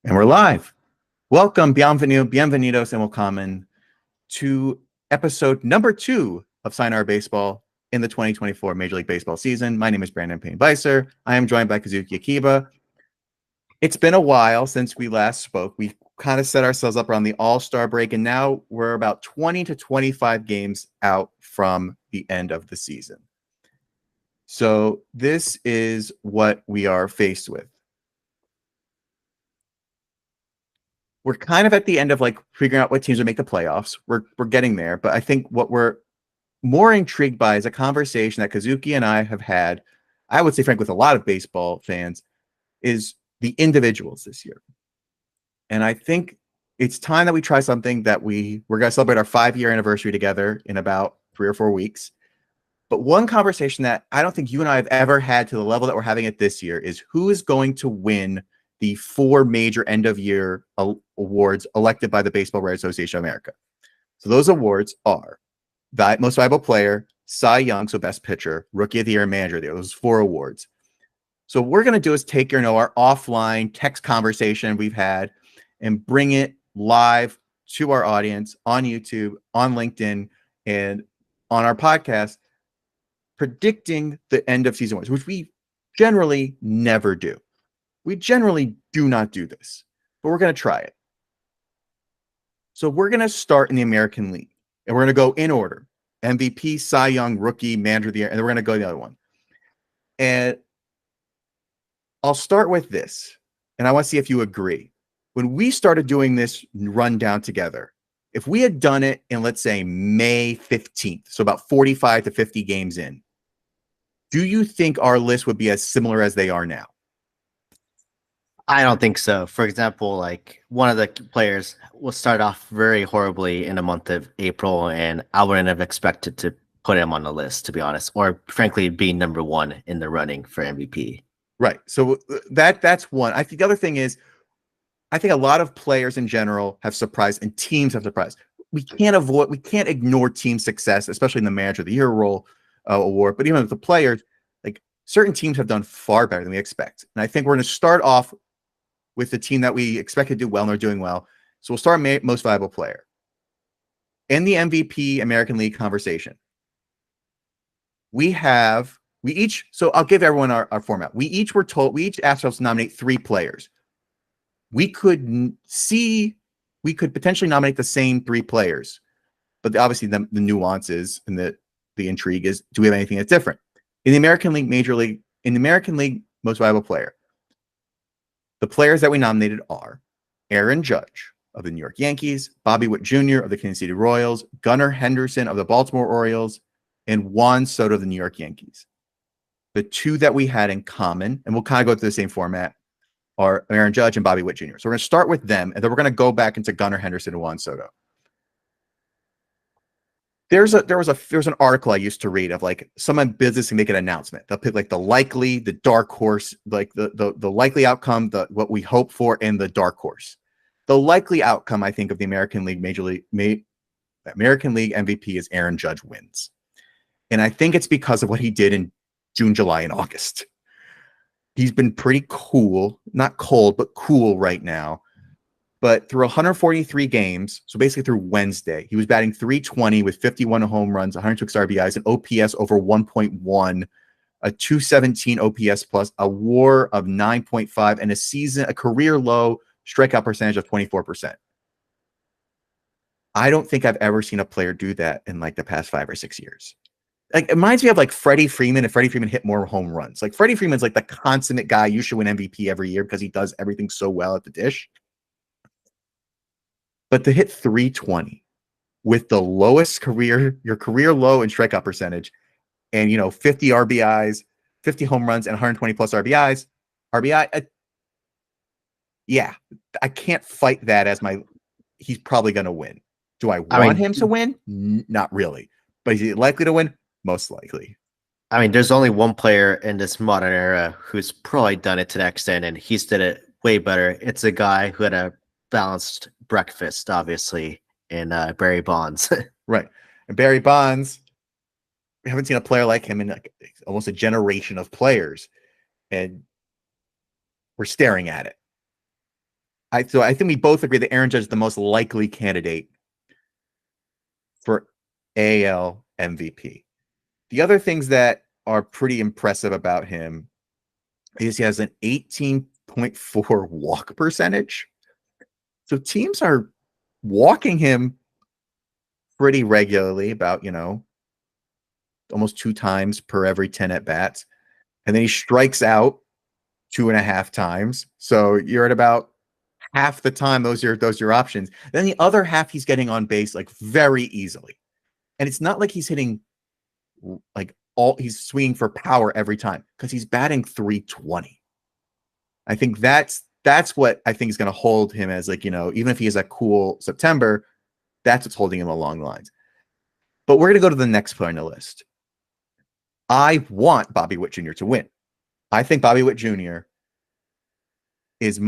And we're live. Welcome, bienvenidos, and welcome to episode number 2 of Sayonara Baseball in the 2024 Major League Baseball season. My name is Brandon Payne-Beiser. I am joined by Kazuki Akiba. It's been a while since we last spoke. We kind of set ourselves up around the All-Star break, and now we're about 20 to 25 games out from the end of the season. So this is what we are faced with. We're kind of at the end of like figuring out what teams will make the playoffs. We're getting there, but I think what we're more intrigued by is a conversation that Kazuki and I have had, I would say, frankly, with a lot of baseball fans, is the individuals this year. And I think it's time that we try something that we're going to celebrate our 5-year anniversary together in about 3 or 4 weeks. But one conversation that I don't think you and I have ever had to the level that we're having it this year is who is going to win the 4 major end-of-year awards elected by the Baseball Writers Association of America. So those awards are Most Valuable Player, Cy Young, so Best Pitcher, Rookie of the Year, and Manager of the Year. Those 4 awards. So what we're going to do is take our offline text conversation we've had and bring it live to our audience on YouTube, on LinkedIn, and on our podcast, predicting the end of season awards, which we generally never do. We generally do not do this, but we're going to try it. So we're going to start in the American League, and we're going to go in order. MVP, Cy Young, Rookie, Manager of the Year, and then we're going to go to the other one. And I'll start with this, and I want to see if you agree. When we started doing this rundown together, if we had done it in, let's say, May 15th, so about 45 to 50 games in, do you think our list would be as similar as they are now? I don't think so. For example, like one of the players will start off very horribly in the month of April, and I wouldn't have expected to put him on the list, to be honest, or frankly, be number 1 in the running for MVP. Right. So that's one. I think the other thing is, I think a lot of players in general have surprised, and teams have surprised. We can't ignore team success, especially in the Manager of the Year role award. But even with the players, like certain teams have done far better than we expect. And I think we're going to start off with the team that we expect to do well and are doing well. So we'll start Most Valuable Player. In the MVP American League conversation, so I'll give everyone our format. We each asked ourselves to nominate 3 players. We could potentially nominate the same 3 players, but obviously the nuances and the intrigue is, do we have anything that's different? In the American League, in the American League Most Valuable Player, the players that we nominated are Aaron Judge of the New York Yankees, Bobby Witt Jr. of the Kansas City Royals, Gunnar Henderson of the Baltimore Orioles, and Juan Soto of the New York Yankees. The 2 that we had in common, and we'll kind of go through the same format, are Aaron Judge and Bobby Witt Jr. So we're going to start with them, and then we're going to go back into Gunnar Henderson and Juan Soto. There was an article I used to read of like someone in business can make an announcement. They'll pick like the dark horse, like the likely outcome, what we hope for, and the dark horse. The likely outcome, I think, of the American League American League MVP is Aaron Judge wins. And I think it's because of what he did in June, July, and August. He's been pretty cool, not cold, but cool right now. But through 143 games, so basically through Wednesday, he was batting .320 with 51 home runs, 106 RBIs, an OPS over 1.1, a .217 OPS plus, a WAR of 9.5, and a career low strikeout percentage of 24%. I don't think I've ever seen a player do that in like the past 5 or 6 years. Like, it reminds me of like Freddie Freeman, and Freddie Freeman hit more home runs. Like Freddie Freeman's like the consummate guy you should win MVP every year because he does everything so well at the dish. But to hit .320 with the lowest career low in strikeout percentage, and 50 RBIs, 50 home runs, and 120 plus yeah, I can't fight that as he's probably going to win. Do I want him to win? Not really. But is he likely to win? Most likely. I mean, there's only one player in this modern era who's probably done it to that extent, and he's did it way better. It's a guy who had a balanced breakfast, obviously, in Barry Bonds. Right. And Barry Bonds, we haven't seen a player like him in like almost a generation of players. And we're staring at it. I think we both agree that Aaron Judge is the most likely candidate for AL MVP. The other things that are pretty impressive about him is he has an 18.4 walk percentage. So teams are walking him pretty regularly, about, almost 2 times per every 10 at bats. And then he strikes out 2.5 times. So you're at about half the time those are your options. Then the other half he's getting on base like very easily. And it's not like he's hitting like he's swinging for power every time, because he's batting 320. I think that's what I think is going to hold him as, like, even if he has a cool September, that's what's holding him along the lines. But we're going to go to the next player on the list. I want Bobby Witt Jr. to win. I think Bobby Witt Jr. is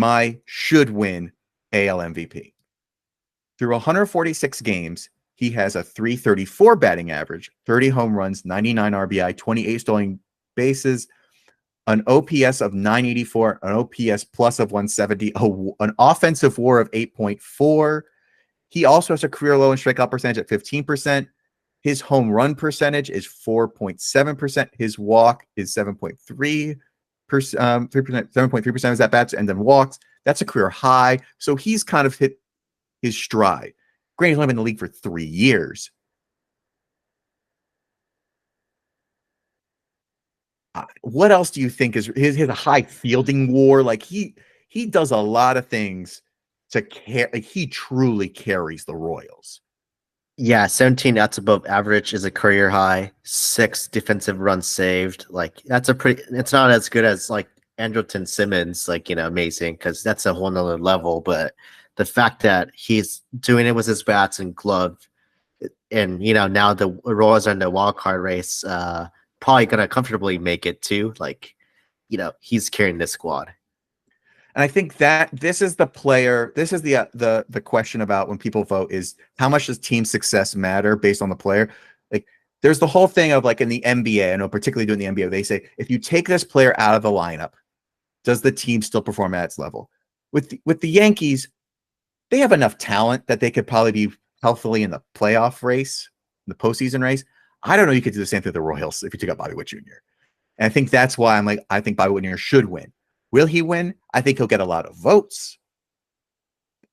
should win AL MVP. Through 146 games, he has a 334 batting average, 30 home runs, 99 RBI, 28 stolen bases, an OPS of 984, an OPS plus of 170, an offensive WAR of 8.4. He also has a career low in strikeout percentage at 15%. His home run percentage is 4.7%. His walk is 7.3%, 7.3% of his at bats, and then walks. That's a career high. So he's kind of hit his stride. Granted, he's only been in the league for 3 years. What else do you think is his a high fielding WAR? Like he does a lot of things to care. Like he truly carries the Royals. Yeah, 17 outs above average is a career high. 6 defensive runs saved. Like that's it's not as good as like Andrelton Simmons, like, amazing, because that's a whole nother level. But the fact that he's doing it with his bats and glove, and now the Royals are in the wild card race, probably gonna comfortably make it too. Like, he's carrying this squad. And I think that this is the player. This is the question about when people vote is how much does team success matter based on the player? Like there's the whole thing of like in the NBA, I know particularly doing the NBA, they say if you take this player out of the lineup, does the team still perform at its level? With the Yankees, they have enough talent that they could probably be healthily in the playoff race, the postseason race. I don't know. You could do the same thing with the Royals if you took out Bobby Witt Jr. And I think that's why I'm like, I think Bobby Witt Jr. should win. Will he win? I think he'll get a lot of votes.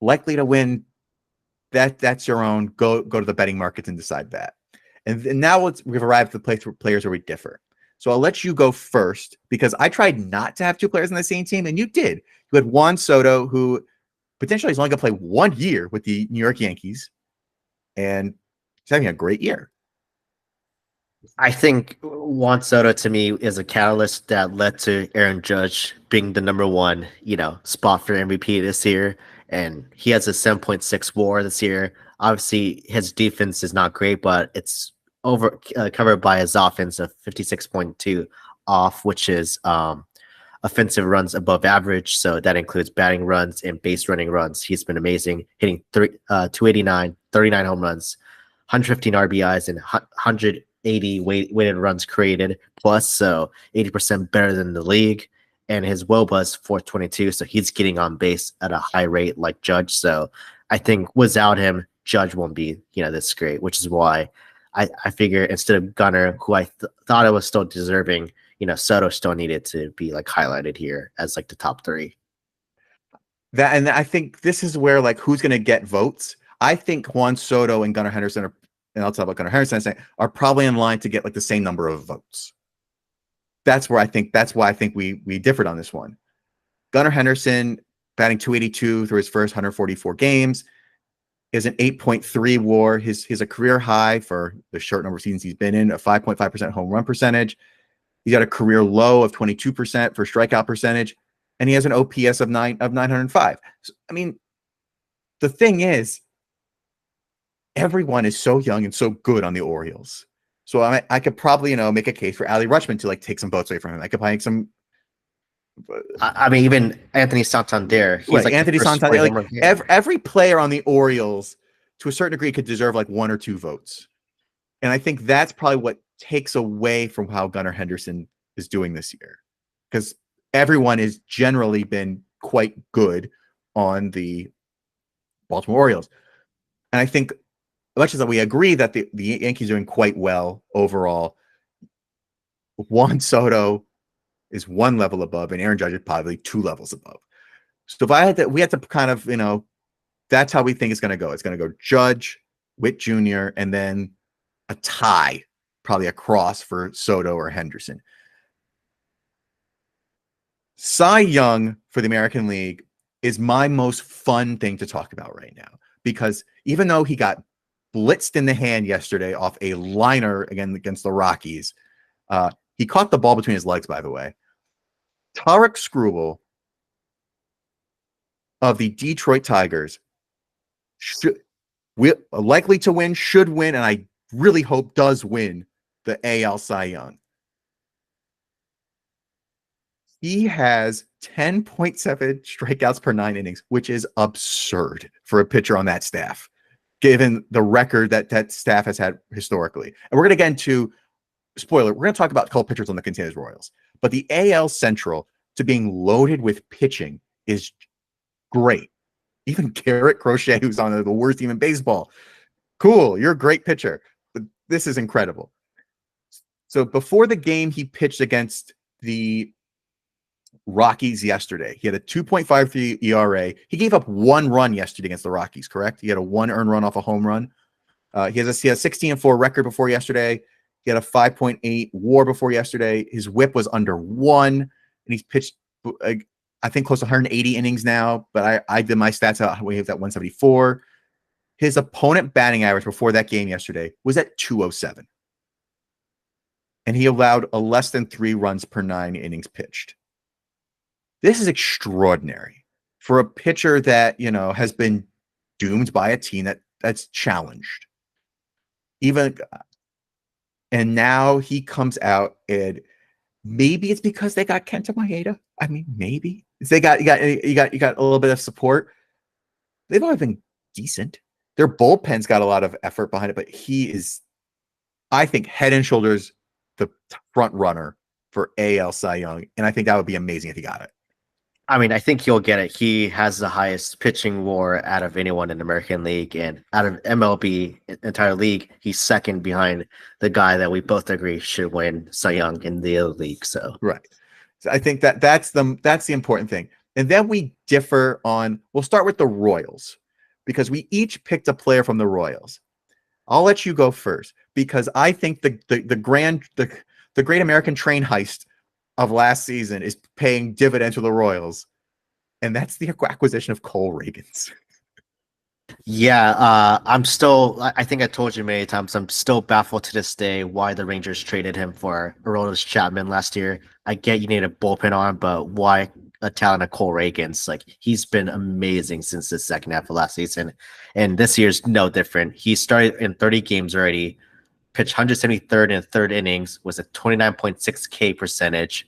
Likely to win. That's your own. Go to the betting markets and decide that. And now we've arrived at the place where players where we differ. So I'll let you go first, because I tried not to have 2 players on the same team, and you did. You had Juan Soto, who potentially is only going to play 1 year with the New York Yankees, and he's having a great year. I think Juan Soto to me is a catalyst that led to Aaron Judge being the number 1, spot for MVP this year. And he has a 7.6 WAR this year. Obviously, his defense is not great, but it's covered by his offense of 56.2 off, which is offensive runs above average. So that includes batting runs and base running runs. He's been amazing, hitting 289, 39 home runs, 115 RBIs, and 180 weighted runs created plus, so 80% better than the league. And his WOBA is 422, so he's getting on base at a high rate like Judge. So I think without him, Judge won't be this great, which is why I figure instead of Gunnar, who I thought I was still deserving, Soto still needed to be like highlighted here as like the top 3. And I think this is where like who's going to get votes. I think Juan Soto and Gunnar Henderson and I'll talk about Gunnar Henderson, are probably in line to get like the same number of votes. That's why I think we differed on this one. Gunnar Henderson batting 282 through his first 144 games is an 8.3 WAR. His a career high for the short number of seasons he's been in, a 5.5% home run percentage. He's got a career low of 22% for strikeout percentage, and he has an OPS of 905. So, I mean, the thing is, everyone is so young and so good on the Orioles. So I could probably, make a case for Ali Rutschman to like take some votes away from him. I could probably make some. I mean, even Anthony Santander. He's right, like Anthony Santander. Like every player on the Orioles, to a certain degree, could deserve like 1 or 2 votes. And I think that's probably what takes away from how Gunnar Henderson is doing this year, because everyone has generally been quite good on the Baltimore Orioles. And I think, much as that we agree that the Yankees are doing quite well overall, Juan Soto is one level above, and Aaron Judge is probably two levels above. So if I had to, we had to kind of, that's how we think it's going to go. It's going to go Judge, Witt Jr., and then a tie, probably a cross for Soto or Henderson. Cy Young for the American League is my most fun thing to talk about right now, because even though he got blitzed in the hand yesterday off a liner again against the Rockies, he caught the ball between his legs, by the way. Tarek Skubal of the Detroit Tigers likely to win, should win, and I really hope does win the AL Cy Young. He has 10.7 strikeouts per 9 innings, which is absurd for a pitcher on that staff, given the record that staff has had historically. And we're going to get into, spoiler, we're going to talk about a couple pitchers on the Contenders Royals. But the AL Central, to being loaded with pitching, is great. Even Garrett Crochet, who's on the worst team in baseball. Cool, you're a great pitcher. But this is incredible. So before the game he pitched against the Rockies yesterday, he had a 2.53 ERA. He gave up 1 run yesterday against the Rockies, correct? He had a 1 earned run off a home run. He has a 16-4 record before yesterday. He had a 5.8 WAR before yesterday. His WHIP was under 1, and he's pitched, I think, close to 180 innings now. But I did my stats out. We have that 174. His opponent batting average before that game yesterday was at 207, and he allowed a less than 3 runs per 9 innings pitched. This is extraordinary for a pitcher that, has been doomed by a team that's challenged. And now he comes out, and maybe it's because they got Kenta Maeda. I mean, maybe they got you got a little bit of support. They've always been decent. Their bullpen's got a lot of effort behind it, but he is, I think, head and shoulders the front runner for AL Cy Young, and I think that would be amazing if he got it. I mean, I think he'll get it. He has the highest pitching WAR out of anyone in the American League, and out of MLB entire league, he's second behind the guy that we both agree should win Cy Young in the league. So right, so I think that's the important thing. And then we differ on. We'll start with the Royals, because we each picked a player from the Royals. I'll let you go first, because I think the Great American Train heist of last season is paying dividends to the Royals, and that's the acquisition of Cole Ragans. Yeah, I think I told you many times, I'm still baffled to this day why the Rangers traded him for Aroldis Chapman last year. I get you need a bullpen arm, but why a talent of Cole Ragans? Like, he's been amazing since the second half of last season, and this year's no different. He started in 30 games already, pitched 173rd and third innings, was a 29.6 K percentage,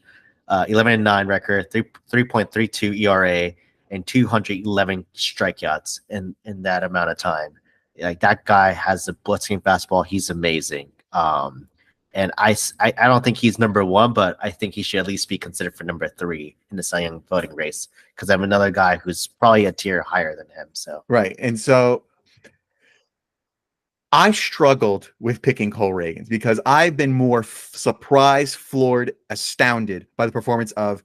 11-9 record, 3.32 ERA, and 211 strikeouts in that amount of time. Like, that guy has a blitzing fastball. He's amazing. And I don't think he's number 1, but I think he should at least be considered for number 3 in the Cy Young voting race, because I'm another guy who's probably a tier higher than him. So right, and so I struggled with picking Cole Ragans because I've been more surprised, floored, astounded by the performance of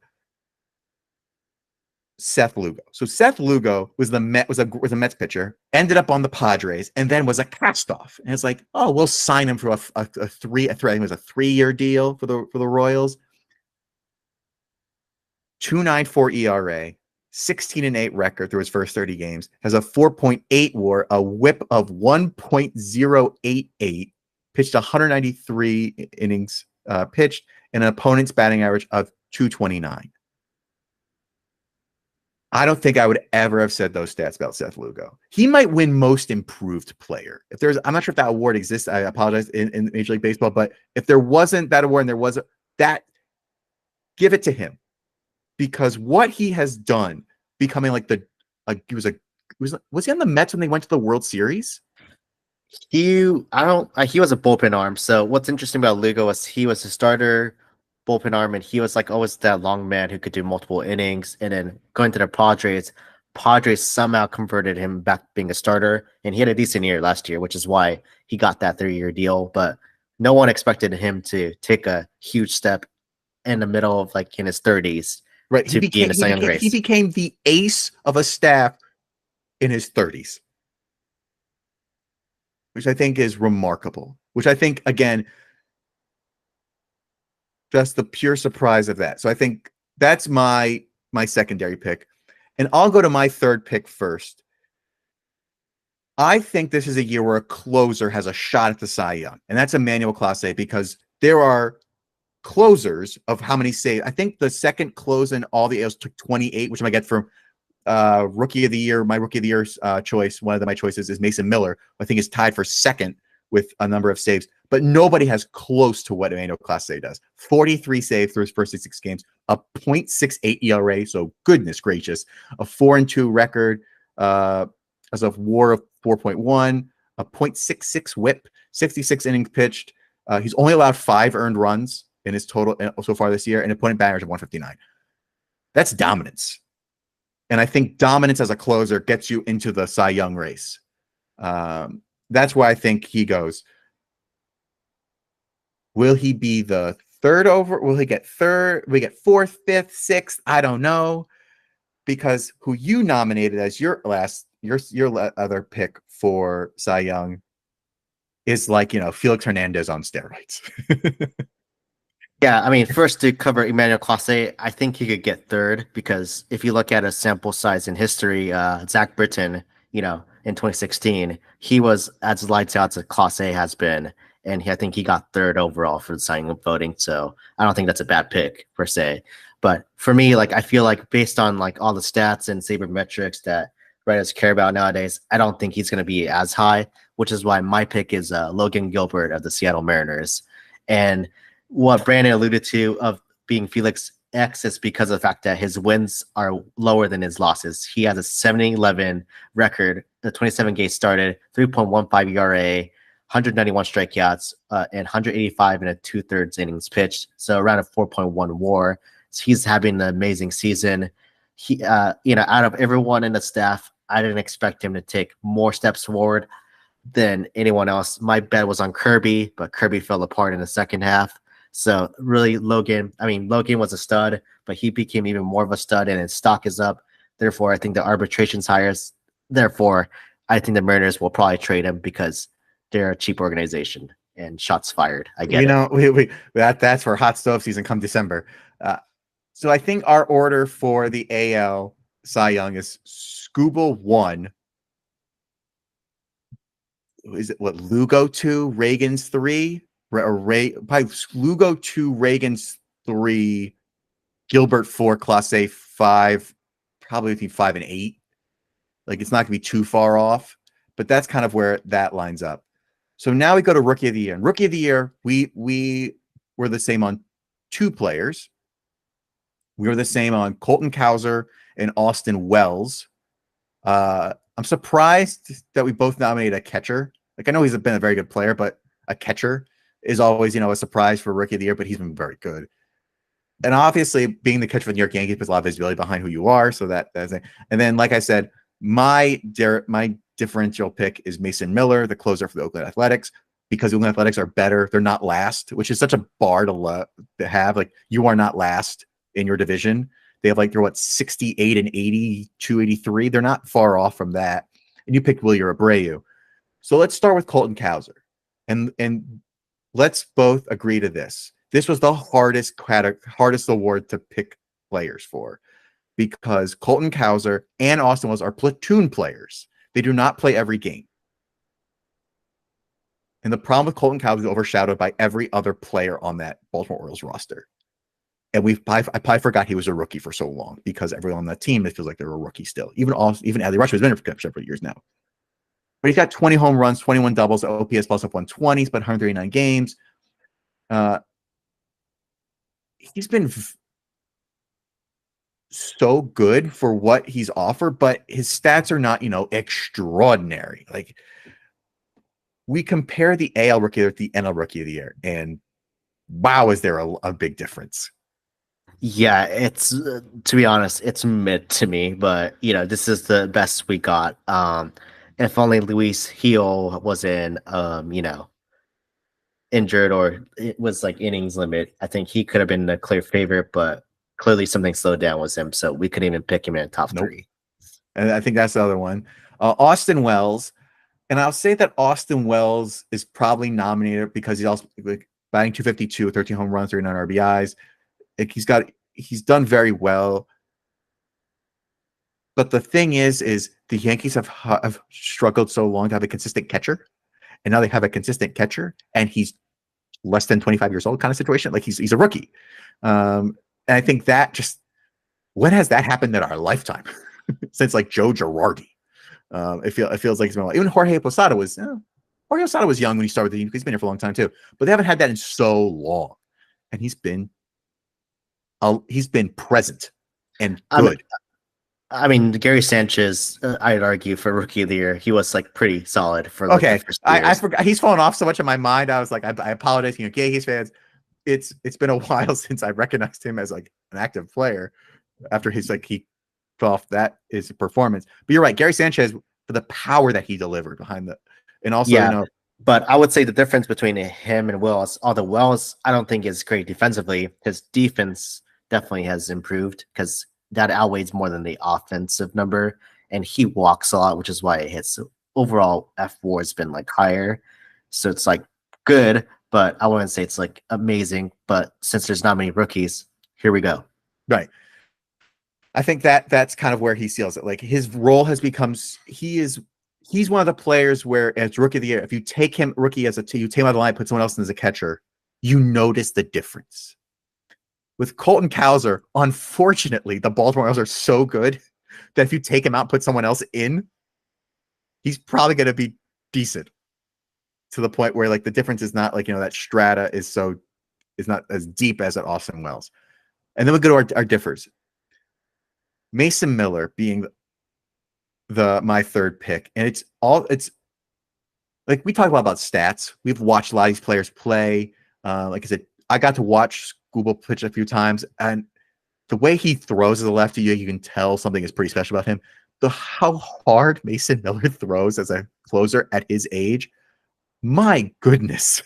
Seth Lugo. So Seth Lugo was a Mets pitcher, ended up on the Padres, and then was a cast-off. And it's like, oh, we'll sign him for I think it was a 3-year deal for the Royals. 2.94 ERA, 16-8 record through his first 30 games, has a 4.8 WAR, a WHIP of 1.088, pitched 193 innings pitched, and an opponent's batting average of 229. I don't think I would ever have said those stats about Seth Lugo. He might win Most Improved Player. I'm not sure if that award exists. I apologize in Major League Baseball, but if there wasn't that award and there was that, give it to him, because what he has done, becoming like was he on the Mets when they went to the World Series? he was a bullpen arm. So what's interesting about Lugo was he was a starter bullpen arm, and he was like always that long man who could do multiple innings. And then going to the Padres, Padres somehow converted him back being a starter, and he had a decent year last year, which is why he got that 3-year deal. But no one expected him to take a huge step in the middle of like in his 30s Right. to be in the Cy Young He race. became the ace of a staff in his 30s, which I think is remarkable. Which I think, again, just the pure surprise of that. So I think that's my secondary pick. And I'll go to my third pick first. I think this is a year where a closer has a shot at the Cy Young, and that's Emmanuel Clase, because there are closers of how many saves. I think the second close in all the ALs took 28, which I get from rookie of the year. My rookie of the year choice, one of my choices is Mason Miller. I think is tied for second with a number of saves, but nobody has close to what Emmanuel Clase does. 43 saves through his first 6 games, a .68 ERA. So goodness gracious, a 4-2 record as of WAR of 4.1, a .66 WHIP, 66 innings pitched. He's only allowed 5 earned runs in his total so far this year, and opponent batters of 159. That's dominance. And I think dominance as a closer gets you into the Cy Young race. That's why I think he goes. Will he be the third over? Will he get third? Will he get fourth, fifth, sixth? I don't know. Because who you nominated as your other pick for Cy Young is like, Felix Hernandez on steroids. Yeah, I mean, first to cover Emmanuel Clase, I think he could get third because if you look at a sample size in history, Zach Britton, in 2016, he was as lights out as Clase has been, and I think he got third overall for the Cy Young voting. So I don't think that's a bad pick per se. But for me, like I feel like based on like all the stats and sabermetrics that writers care about nowadays, I don't think he's going to be as high, which is why my pick is Logan Gilbert of the Seattle Mariners. And what Brandon alluded to of being Felix X is because of the fact that his wins are lower than his losses. He has a 70-11 record, the 27 games started, 3.15 ERA, 191 strikeouts, and 185 and a 2/3 innings pitched. So around a 4.1 WAR. So he's having an amazing season. He, out of everyone in the staff, I didn't expect him to take more steps forward than anyone else. My bet was on Kirby, but Kirby fell apart in the second half. So really, Logan was a stud, but he became even more of a stud, and his stock is up. Therefore, I think the arbitration's higher. Therefore, I think the Mariners will probably trade him because they're a cheap organization. And shots fired. I get it. That's for hot stove season come December. So I think our order for the AL Cy Young is Scooble 1. Is it what Lugo 2, Reagan's 3? Probably Lugo 2, Reagan's 3, Gilbert 4, Clase 5, probably between 5 and 8. Like it's not gonna be too far off, but that's kind of where that lines up. So now we go to Rookie of the Year. And Rookie of the Year, we were the same on 2 players. We were the same on Colton Cowser and Austin Wells. I'm surprised that we both nominated a catcher. Like I know he's been a very good player, but a catcher is always, a surprise for Rookie of the Year, but he's been very good. And obviously being the catcher for the New York Yankees puts a lot of visibility behind who you are. So that's it. And then, like I said, my differential pick is Mason Miller, the closer for the Oakland Athletics, because the Oakland Athletics are better. They're not last, which is such a bar to have. Like you are not last in your division. They have they're 68 and 82, 83. They're not far off from that. And you picked Wilyer Abreu. So let's start with Colton Cowser. And let's both agree to this. This was the hardest award to pick players for because Colton Cowser and Austin Wells are platoon players. They do not play every game. And the problem with Colton Cowser is overshadowed by every other player on that Baltimore Orioles roster. And I probably forgot he was a rookie for so long because everyone on that team, it feels like they're a rookie still. Even Adley Rutschman has been for several years now. But he's got 20 home runs, 21 doubles, OPS plus up 120. He's played 139 games. He's been so good for what he's offered, but his stats are not, extraordinary. Like we compare the AL Rookie of the year with the NL Rookie of the Year, and wow, is there a big difference? Yeah, it's to be honest, it's mid to me, but this is the best we got. If only Luis Heel was in injured or it was like innings limit, I think he could have been the clear favorite, but clearly something slowed down with him, so we couldn't even pick him in the top Nope. three. And I think that's the other one. Austin Wells. And I'll say that Austin Wells is probably nominated because he's also like batting 252, 13 home runs, 39 RBIs. Like he's done very well. But the thing is the Yankees have struggled so long to have a consistent catcher, and now they have a consistent catcher, and he's less than 25 years old kind of situation. Like he's a rookie. And I think that just when has that happened in our lifetime? Since like Joe Girardi. It feels like it's been a while. Even Jorge Posada was young when he started the team. He's been here for a long time too, but they haven't had that in so long, and he's been present and good. I mean, Gary Sanchez, I'd argue for rookie of the year, he was like pretty solid for like the first years. I forgot he's fallen off so much in my mind. I was like, I apologize, Yankees fans. It's been a while since I recognized him as like an active player after he fell off that is performance. But you're right, Gary Sanchez for the power that he delivered behind the, and also But I would say the difference between him and Wells, although Wells I don't think is great defensively, his defense definitely has improved because that outweighs more than the offensive number, and he walks a lot, which is why it hits. So overall, F4 has been like higher, so it's like good, but I wouldn't say it's like amazing. But since there's not many rookies, here we go. Right. I think that's kind of where he seals it. Like his role has become he's one of the players where as rookie of the year, if you take him rookie as you take him out of the line, put someone else in as a catcher, you notice the difference. With Colton Cowser, unfortunately, the Baltimore Orioles are so good that if you take him out and put someone else in, he's probably going to be decent to the point where like the difference is not like, that strata is not as deep as at Austin Wells. And then we go to our differs. Mason Miller being my third pick. And it's like we talk a lot about stats. We've watched a lot of these players play. Like I said, I got to watch Scooble pitch a few times, and the way he throws as a lefty, you can tell something is pretty special about him. How hard Mason Miller throws as a closer at his age, my goodness,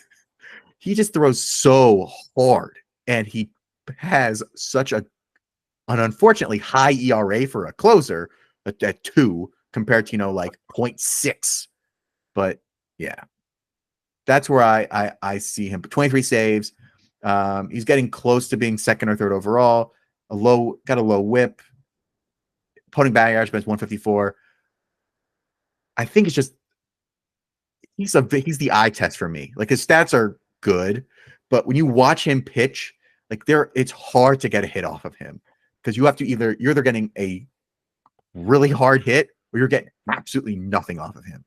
he just throws so hard, and he has such an unfortunately high ERA for a closer at 2 compared to like 0.6. But yeah, that's where I see him. 23 saves. He's getting close to being second or third overall. Got a low whip. Opponent batting average is 154. I think it's just he's the eye test for me. Like his stats are good, but when you watch him pitch, like it's hard to get a hit off of him because you're either getting a really hard hit or you're getting absolutely nothing off of him.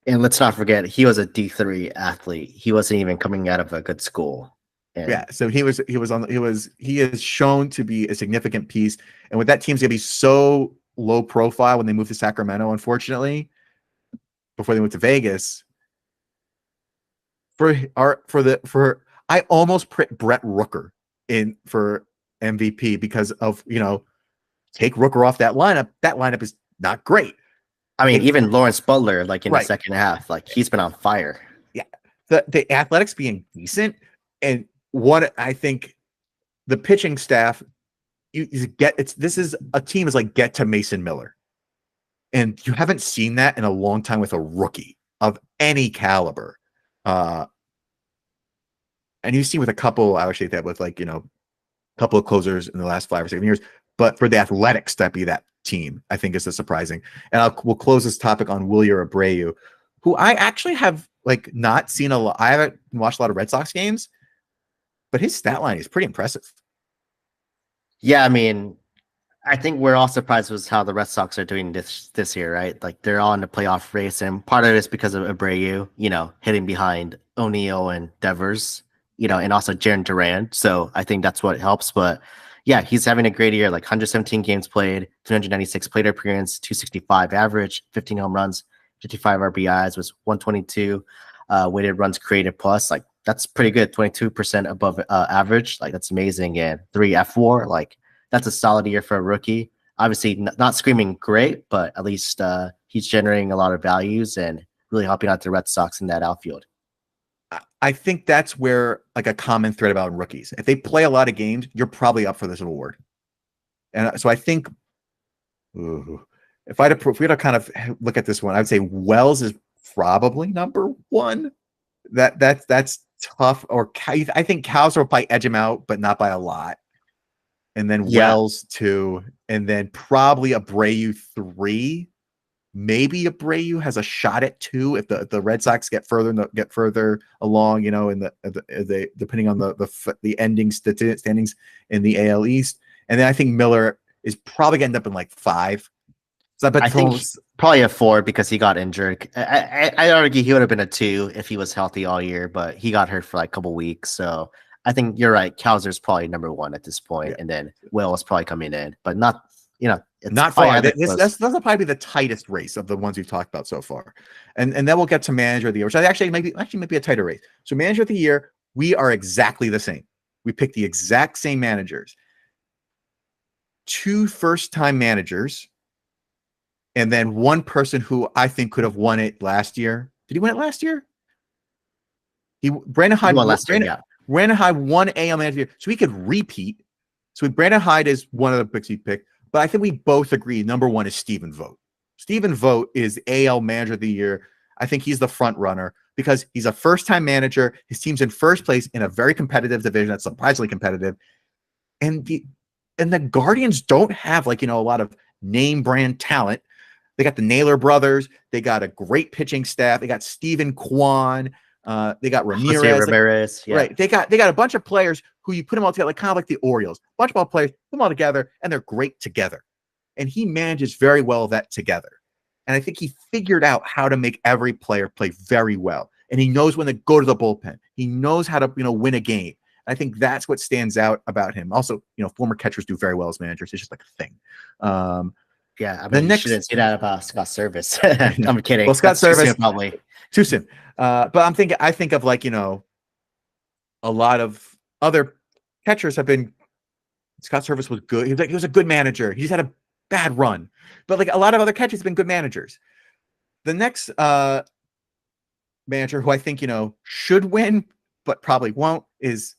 And let's not forget, he was a D3 athlete. He wasn't even coming out of a good school. Yeah, so he is shown to be a significant piece, and with that team's gonna be so low profile when they move to Sacramento, unfortunately, before they move to Vegas. I almost put Brett Rooker in for MVP because of take Rooker off that lineup. That lineup is not great. I mean, even Lawrence Butler, like in the second half, like he's been on fire. Yeah, the athletics being decent, and what I think the pitching staff this is a team is like get to Mason Miller, and you haven't seen that in a long time with a rookie of any caliber. And you've seen with a couple, I would say that with like a couple of closers in the last 5 or 7 years, but for the athletics to be that team, I think is surprising. And we'll close this topic on Wilyer Abreu, who I actually have like not seen a lot. I haven't watched a lot of Red Sox games, but his stat line is pretty impressive. Yeah, I mean, I think we're all surprised with how the Red Sox are doing this year, right? Like they're all in the playoff race, and part of it is because of Abreu, hitting behind O'Neill and Devers, and also Jaron Duran. So I think that's what helps. But yeah, he's having a great year, like 117 games played, 396 plate appearance, 265 average, 15 home runs, 55 RBIs, was 122 weighted runs created plus. Like that's pretty good. 22% above average. Like that's amazing. And 3 F4, like that's a solid year for a rookie. Obviously, not screaming great, but at least he's generating a lot of values and really helping out the Red Sox in that outfield. I think that's where like a common thread about rookies. If they play a lot of games, you're probably up for this award. And so I think if we had to kind of look at this one, I'd say Wells is probably number one. That's tough. Or I think Cowser will probably edge him out, but not by a lot. And then Wells 2, and then probably Abreu 3. Maybe Abreu has a shot at 2 if the Red Sox get further along, you know, in the depending on the ending standings in the AL East. And then I think Miller is probably going to end up in like 5. So I think probably a 4 because he got injured. I argue he would have been a 2 if he was healthy all year, but he got hurt for like a couple weeks. So I think you're right. Cowser's probably number 1 at this point, and then Will is probably coming in, but not, you know, it's not far. That's probably be the tightest race of the ones we've talked about so far, and then we'll get to manager of the year, which actually might be a tighter race. So manager of the year, we are exactly the same. We picked the exact same managers. 2 first-time managers, and then 1 person who I think could have won it last year. Did he win it last year? Brandon Hyde won last year. Yeah. Brandon Hyde won AL Manager of the Year, so he could repeat. So Brandon Hyde is one of the picks he picked, but I think we both agree number 1 is Stephen Vogt. Stephen Vogt is AL Manager of the Year. I think he's the front runner because he's a first-time manager. His team's in first place in a very competitive division that's surprisingly competitive, and the Guardians don't have like, you know, a lot of name brand talent. They got the Naylor brothers. They got a great pitching staff. They got Steven Kwan. They got Ramirez. Yeah. Right. They got a bunch of players who you put them all together, like kind of like the Orioles. A bunch of ball players, put them all together, and they're great together. And he manages very well that together. And I think he figured out how to make every player play very well. And he knows when to go to the bullpen. He knows how to, you know, win a game. I think that's what stands out about him. Also, you know, former catchers do very well as managers. It's just like a thing. Yeah, I mean, you shouldn't say that about Scott Service. I'm kidding. Well, Scott Service probably too soon. But I think of like, you know, a lot of other catchers have been. Scott Service was good. He was a good manager. He's had a bad run, but like a lot of other catchers have been good managers. The next manager who I think, you know, should win but probably won't is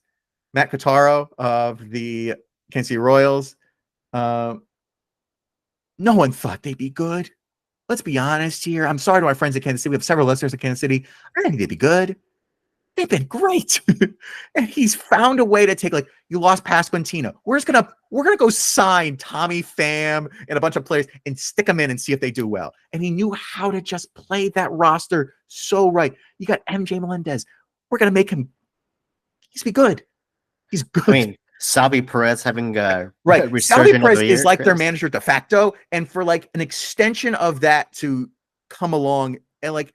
Matt Quatraro of the Kansas City Royals. No one thought they'd be good. Let's be honest here. I'm sorry to our friends at Kansas City. We have several listeners at Kansas City. I don't think they'd be good. They've been great. And he's found a way to take, like, you lost Pasquantino. We're gonna go sign Tommy Pham and a bunch of players and stick them in and see if they do well. And he knew how to just play that roster so right. You got MJ Melendez. We're gonna make him. He's be good. He's good. I mean, Salvi Perez having a right. Salvi Perez is like their manager de facto, and for like an extension of that to come along, and like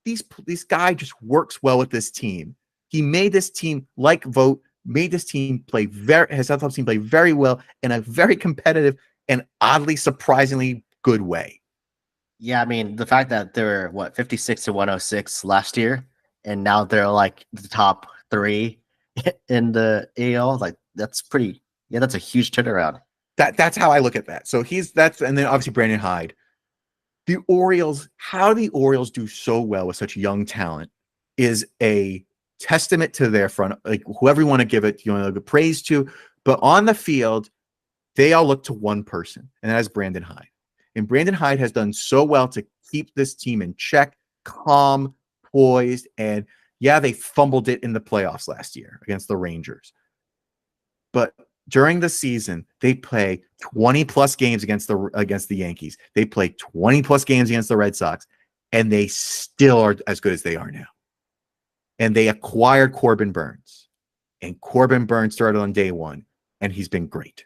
this guy just works well with this team. He made this team like Vogt, made this team play has helped team play very well in a very competitive and oddly surprisingly good way. Yeah, I mean, the fact that they were 56 to 106 last year, and now they're like the top 3 in the AL, like that's pretty. Yeah, that's a huge turnaround. That's how I look at that. So and then obviously Brandon Hyde. The Orioles, how the Orioles do so well with such young talent is a testament to their front, like whoever you want to give it, you know, the praise to. But on the field, they all look to one person, and that is Brandon Hyde. And Brandon Hyde has done so well to keep this team in check, calm, poised, and yeah, they fumbled it in the playoffs last year against the Rangers. But during the season, they play 20 plus games against the Yankees. They play 20 plus games against the Red Sox, and they still are as good as they are now. And they acquired Corbin Burns, and Corbin Burns started on day 1, and he's been great.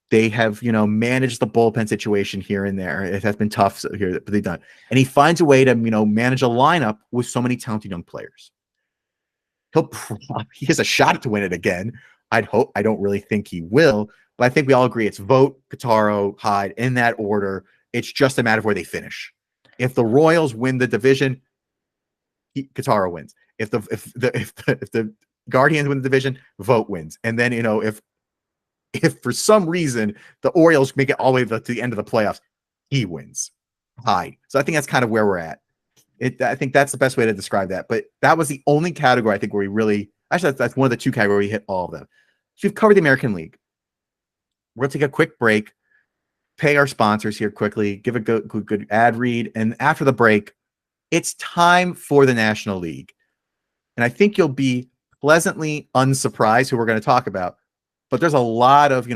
They have, you know, managed the bullpen situation here and there. It has been tough here, but they've done. And he finds a way to, you know, manage a lineup with so many talented young players. He has a shot to win it again. I'd hope. I don't really think he will, but I think we all agree it's Vogt, Quatraro, Hyde in that order. It's just a matter of where they finish. If the Royals win the division, Quatraro wins. if the Guardians win the division, Vogt wins. And then, if for some reason the Orioles make it all the way to the end of the playoffs, he wins. High. So I think that's kind of where we're at. I think that's the best way to describe that. But that was the only category I think where we really actually that's one of the two categories we hit all of them. So we've covered the American League. We're gonna take a quick break, pay our sponsors here quickly, give a good ad read, and after the break, it's time for the National League. And I think you'll be pleasantly unsurprised who we're going to talk about, but there's a lot of,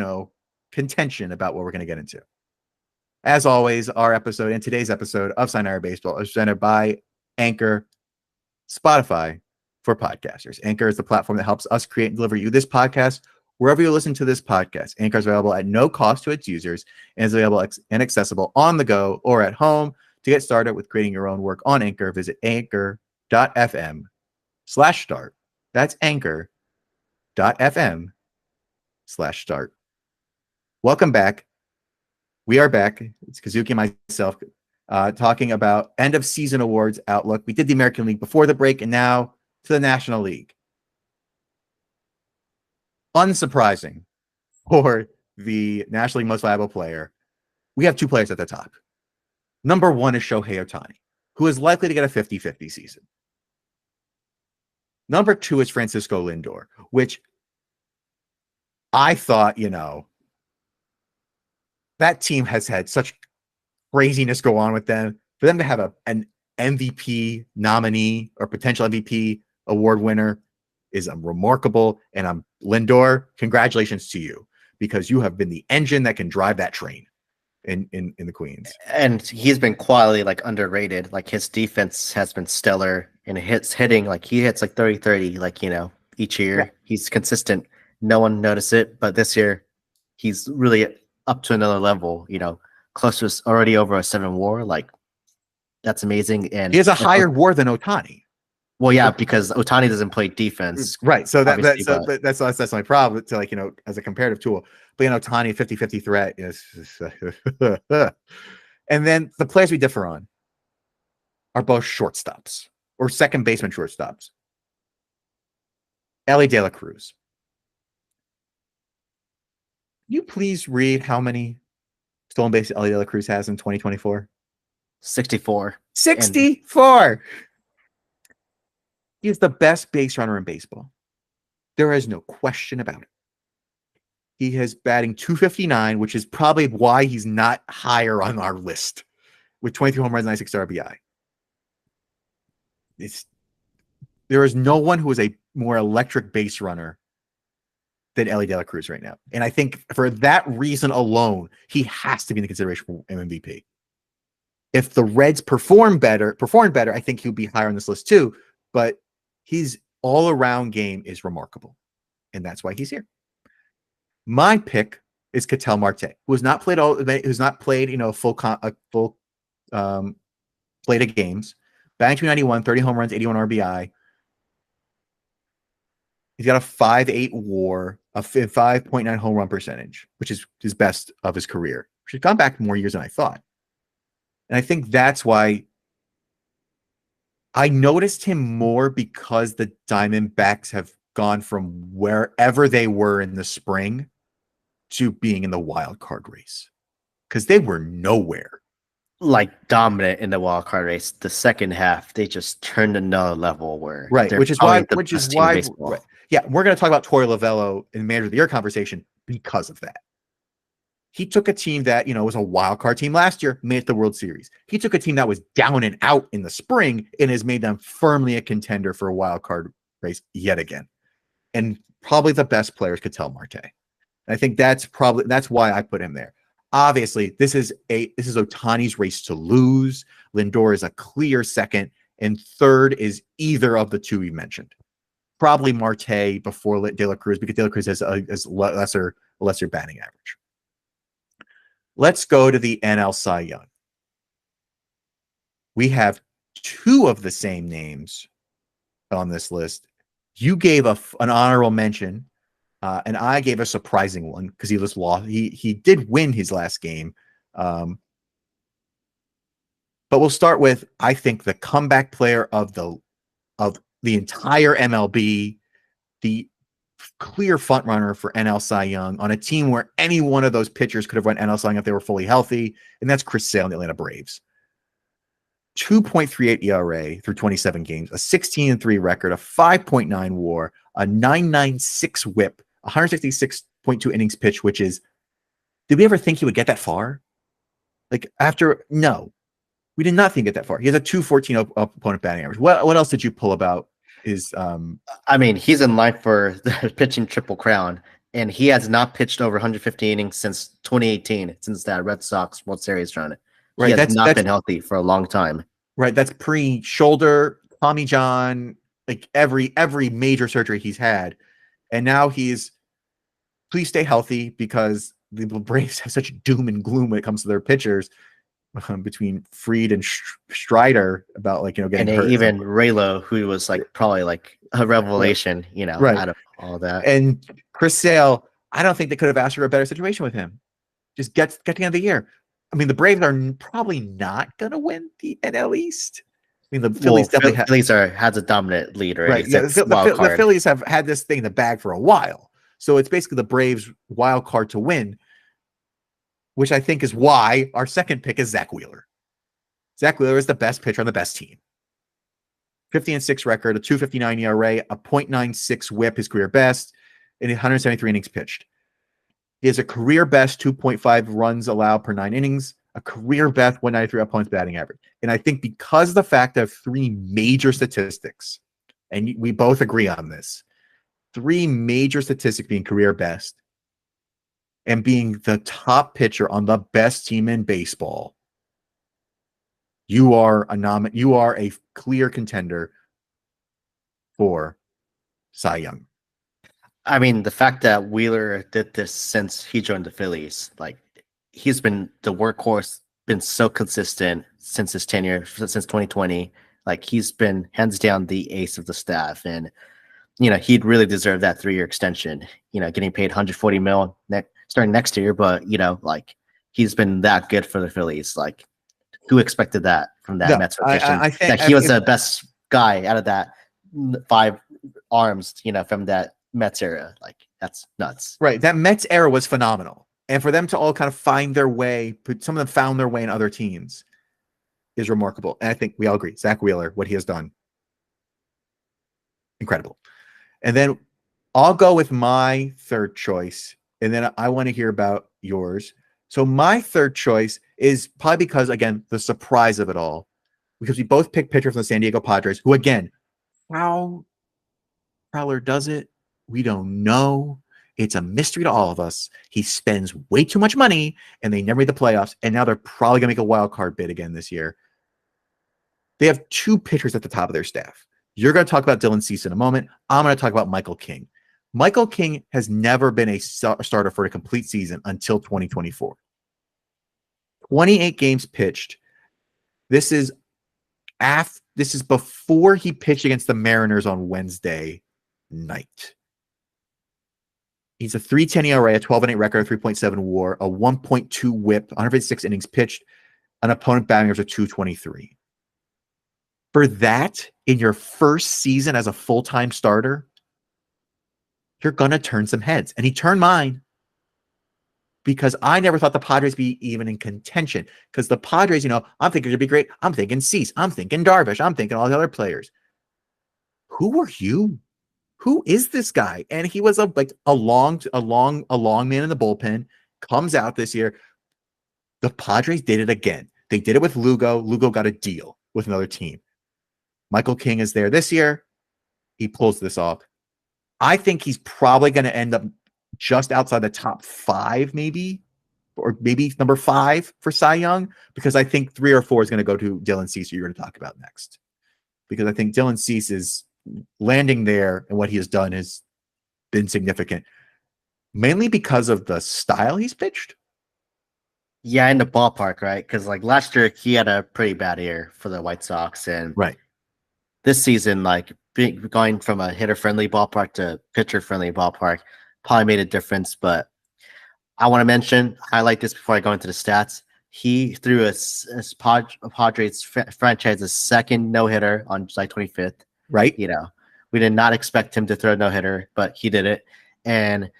contention about what we're going to get into. As always, our episode and today's episode of Sayonara Baseball is presented by Anchor, Spotify for podcasters. Anchor is the platform that helps us create and deliver you this podcast wherever you listen to this podcast. Anchor is available at no cost to its users and is available and accessible on the go or at home. To get started with creating your own work on Anchor, visit anchor.fm/start. That's anchor.fm/start. Welcome back. We are back. It's Kazuki and myself talking about end of season awards outlook. We did the American League before the break, and now to the National League. Unsurprising for the National League most valuable player, we have two players at the top. Number one is Shohei Ohtani, who is likely to get a 50-50 season. Number two is Francisco Lindor, which I thought, that team has had such craziness go on with them. For them to have an MVP nominee or potential MVP award winner is remarkable. And Lindor, congratulations to you, because you have been the engine that can drive that train in the Queens. And he's been quietly underrated. His defense has been stellar, and hitting he hits 30-30 each year. Yeah. He's consistent. No one noticed it, but this year he's really up to another level, close to already over a 7 WAR. That's amazing. And he has a higher WAR than Ohtani. Well, yeah, because Ohtani doesn't play defense. Right. So that's my problem to as a comparative tool. But Ohtani 50-50 threat is and then the players we differ on are both shortstops or second baseman shortstops. Elly De La Cruz. Can you please read how many stolen bases Elly De La Cruz has in 2024? 64. 64! He is the best base runner in baseball. There is no question about it. He has batting .259, which is probably why he's not higher on our list, with 23 home runs, 96 RBI. There is no one who is a more electric base runner than Elly De La Cruz right now. And I think for that reason alone, he has to be in the consideration for MVP. If the Reds perform better, I think he'll be higher on this list too. But his all-around game is remarkable, and that's why he's here. My pick is Ketel Marte, who has not played a full slate of games. Batting .291, 30 home runs, 81 RBI. He's got a 5.8 WAR, a 5.9 home run percentage, which is his best of his career, which has gone back more years than I thought. And I think that's why I noticed him more, because the Diamondbacks have gone from wherever they were in the spring to being in the wild card race, because they were nowhere. Dominant in the wild card race. The second half, they just turned another level where which is why right. Yeah, we're going to talk about Torey Lovullo in the Manager of the Year conversation because of that. He took a team that, was a wild card team last year, made it the World Series. He took a team that was down and out in the spring and has made them firmly a contender for a wild card race yet again. And probably the best player is Ketel Marte. And I think that's why I put him there. Obviously, this is Ohtani's race to lose. Lindor is a clear second, and third is either of the two we mentioned. Probably Marte before De La Cruz, because De La Cruz has a lesser batting average. Let's go to the NL Cy Young. We have two of the same names on this list. You gave an honorable mention, and I gave a surprising one because he was lost. He did win his last game, but we'll start with, I think, the comeback player of the entire MLB, the clear front runner for NL Cy Young on a team where any one of those pitchers could have run NL Cy Young if they were fully healthy, and that's Chris Sale in the Atlanta Braves. 2.38 ERA through 27 games, a 16-3 record, a 5.9 WAR, a 996 WHIP, 166.2 innings pitched, which is, did we ever think he would get that far? Like no, we did not think it that far. He has a 214 opponent batting average. What else did you pull about his? I mean, he's in line for the pitching triple crown, and he has not pitched over 150 innings since 2018, since that Red Sox World Series run. Right, he has not been healthy for a long time. Right, that's pre-shoulder, Tommy John, like every major surgery he's had, and now he's, please stay healthy, because the Braves have such doom and gloom when it comes to their pitchers, between Fried and Strider about getting hurt. Even Raylo, who was probably a revelation, right, out of all that. And Chris Sale, I don't think they could have asked for a better situation with him. Just get to the end of the year. I mean, the Braves are probably not going to win the NL East. I mean, the Phillies definitely has a dominant lead, right? Yeah, the Phillies have had this thing in the bag for a while. So it's basically the Braves' wild card to win, which I think is why our second pick is Zach Wheeler. Zach Wheeler is the best pitcher on the best team. 50-6 record, a 2.59 ERA, a 0.96 WHIP, his career best, and 173 innings pitched. He has a career best 2.5 runs allowed per 9 innings, a career best 193 opponent's batting average. And I think because of the fact of 3 major statistics, and we both agree on this, 3 major statistics being career best and being the top pitcher on the best team in baseball, you are a clear contender for Cy Young. I mean, the fact that Wheeler did this since he joined the Phillies, he's been the workhorse, been so consistent since his tenure, since 2020. He's been hands down the ace of the staff, and he'd really deserve that 3-year extension. Getting paid $140 million starting next year, but he's been that good for the Phillies. Who expected that from that Mets rotation? I think he was the best guy out of that 5 arms, from that Mets era. That's nuts. Right. That Mets era was phenomenal. And for them to all kind of find their way, some of them found their way in other teams, is remarkable. And I think we all agree, Zach Wheeler, what he has done, incredible. And then I'll go with my third choice, and then I want to hear about yours. So my third choice is probably because, again, the surprise of it all, because we both picked pitcher from the San Diego Padres, who, again, how Prowler does it, we don't know. It's a mystery to all of us. He spends way too much money, and they never made the playoffs, and now they're probably going to make a wild card bid again this year. They have 2 pitchers at the top of their staff. You're going to talk about Dylan Cease in a moment. I'm going to talk about Michael King. Michael King has never been a starter for a complete season until 2024. 28 games pitched. This is before he pitched against the Mariners on Wednesday night. He's a 3.10 ERA, a 12-8 record, a 3.7 WAR, a 1.2 WHIP, 156 innings pitched, an opponent batting average of 223. For that, in your first season as a full-time starter, you're going to turn some heads. And he turned mine, because I never thought the Padres be even in contention. Because the Padres, I'm thinking it'd be great. I'm thinking Cease. I'm thinking Darvish. I'm thinking all the other players. Who are you? Who is this guy? And he was a long man in the bullpen. Comes out this year. The Padres did it again. They did it with Lugo. Lugo got a deal with another team. Michael King is there this year. He pulls this off. I think he's probably going to end up just outside the top 5, maybe, or maybe number 5 for Cy Young, because I think 3 or 4 is going to go to Dylan Cease, who you're going to talk about next. Because I think Dylan Cease is landing there, and what he has done has been significant, mainly because of the style he's pitched. Yeah, in the ballpark, right? Because last year he had a pretty bad year for the White Sox, and right this season, going from a hitter-friendly ballpark to pitcher-friendly ballpark probably made a difference. But I want to highlight this before I go into the stats. He threw a Padres franchise's second no-hitter on July 25th. Right. We did not expect him to throw a no-hitter, but he did it. And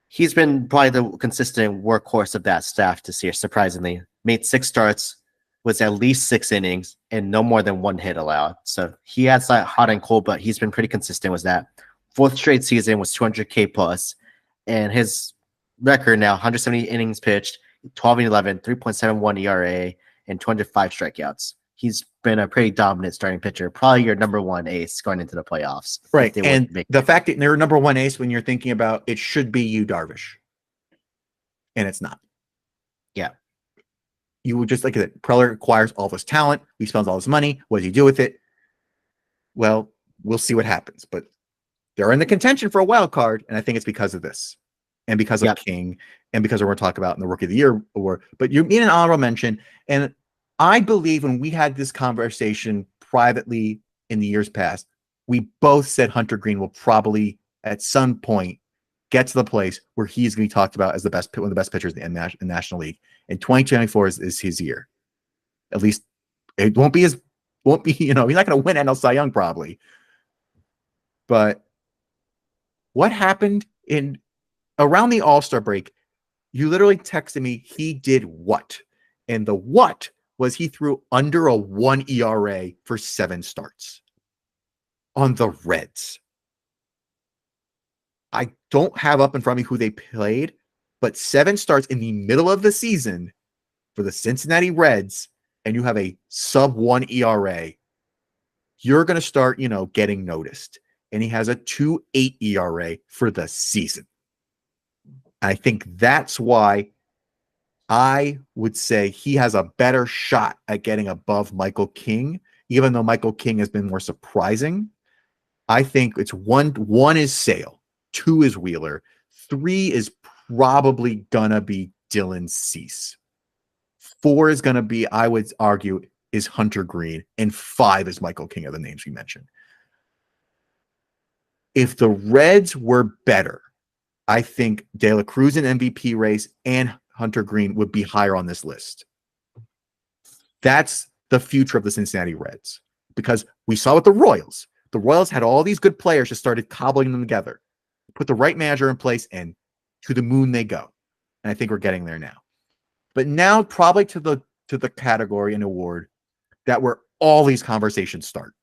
he's been probably the consistent workhorse of that staff this year, surprisingly. Made 6 starts, was at least 6 innings, and no more than 1 hit allowed. So he has that hot and cold, but he's been pretty consistent with that. 4th straight season was 200K plus, and his record now 170 innings pitched, 12-11, 3.71 ERA, and 205 strikeouts. He's been a pretty dominant starting pitcher, probably your number 1 ace going into the playoffs. Right. And the fact that they're number 1 ace when you're thinking about it should be you, Darvish. And it's not. Yeah. You would just like that. Preller acquires all this talent. He spends all his money. What does he do with it? Well, we'll see what happens. But they're in the contention for a wild card, and I think it's because of this, and because of King, and because of what we're talking about in the Rookie of the Year award. But you mean an honorable mention, and I believe when we had this conversation privately in the years past, we both said Hunter Green will probably at some point get to the place where he's going to be talked about as one of the best pitchers in the National League. And 2024 is his year. At least it won't be, he's not going to win NL Cy Young probably. But what happened around the All-Star break, you literally texted me, he did what? And the what was he threw under a 1 ERA for 7 starts on the Reds. I don't have up in front of me who they played, but 7 starts in the middle of the season for the Cincinnati Reds, and you have a sub 1 ERA. You're going to start, getting noticed. And he has a 2.8 ERA for the season. I think that's why I would say he has a better shot at getting above Michael King, even though Michael King has been more surprising. I think it's one is Sale, 2 is Wheeler, 3 is probably gonna be Dylan Cease. 4 is gonna be, I would argue, is Hunter Green, and 5 is Michael King, of the names we mentioned. If the Reds were better, I think De La Cruz in MVP race and Hunter Green would be higher on this list. That's the future of the Cincinnati Reds, because we saw with the Royals. The Royals had all these good players, just started cobbling them together, put the right manager in place, and to the moon they go. And I think we're getting there now. But now probably to the category and award that where all these conversations start.